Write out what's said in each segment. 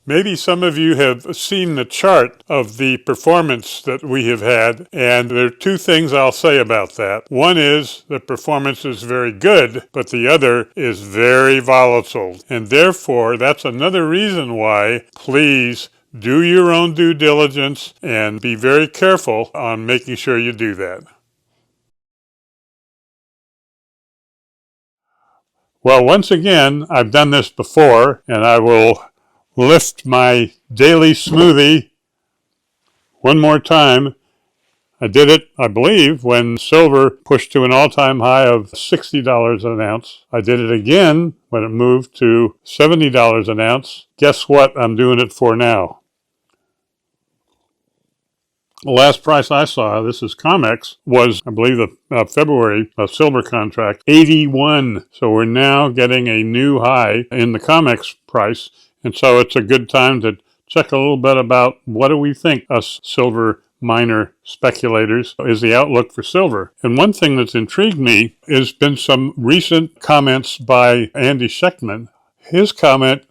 Maybe some of you have seen the chart of the performance that we have had, and there are two things I'll say about that. One is the performance is very good, but the other is very volatile. And therefore, that's another reason why, please, do your own due diligence and be very careful on making sure you do that. Well, once again, I've done this before, and I will lift my daily smoothie one more time. I did it, I believe, when silver pushed to an all-time high of $60 an ounce. I did it again when it moved to $70 an ounce. Guess what I'm doing it for now? The last price I saw, this is COMEX, was, I believe, the February silver contract, 81. So we're now getting a new high in the COMEX price. And so it's a good time to check a little bit about what do we think, us silver miner speculators, is the outlook for silver. And one thing that's intrigued me has been some recent comments by Andy Schechtman. His comment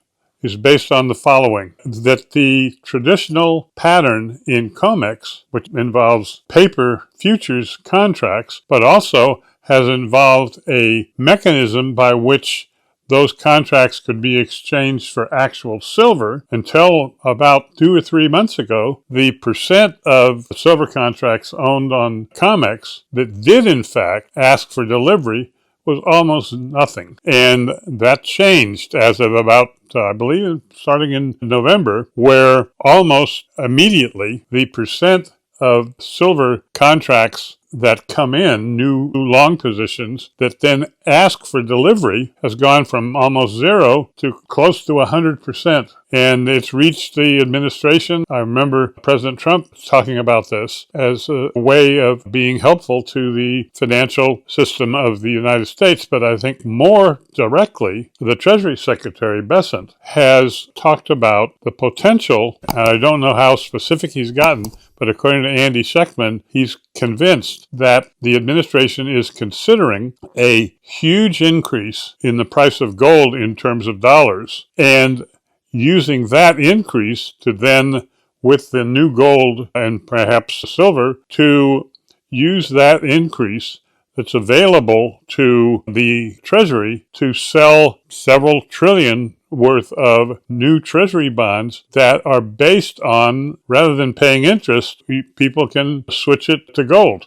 is based on the following, that the traditional pattern in COMEX, which involves paper futures contracts, but also has involved a mechanism by which those contracts could be exchanged for actual silver. Until about 2 or 3 months ago, the percent of silver contracts owned on COMEX that did in fact ask for delivery was almost nothing. And that changed as of about, I believe, starting in November, where almost immediately the percent of silver contracts that come in, new long positions, that then ask for delivery has gone from almost zero to close to 100%. And it's reached the administration. I remember President Trump talking about this as a way of being helpful to the financial system of the United States. But I think more directly, the Treasury Secretary, Bessent, has talked about the potential, and I don't know how specific he's gotten, but according to Andy Schechtman, he's convinced that the administration is considering a huge increase in the price of gold in terms of dollars, and using that increase to then, with the new gold and perhaps silver, to use that increase that's available to the Treasury to sell several trillion worth of new Treasury bonds that are based on, rather than paying interest, people can switch it to gold,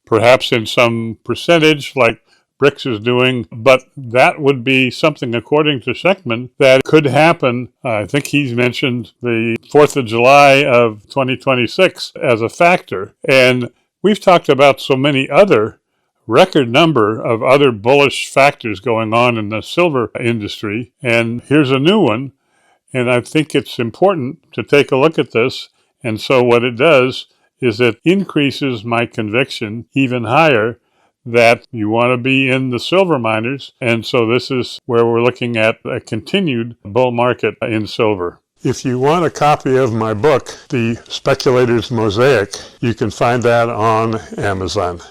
perhaps in some percentage like BRICS is doing, but that would be something, according to Schechtman, that could happen. I think he's mentioned the 4th of July of 2026 as a factor. And we've talked about so many other record number of other bullish factors going on in the silver industry. And here's a new one. And I think it's important to take a look at this. And so what it does is it increases my conviction even higher that you want to be in the silver miners. And so this is where we're looking at a continued bull market in silver. If you want a copy of my book, The Speculator's Mosaic, you can find that on Amazon.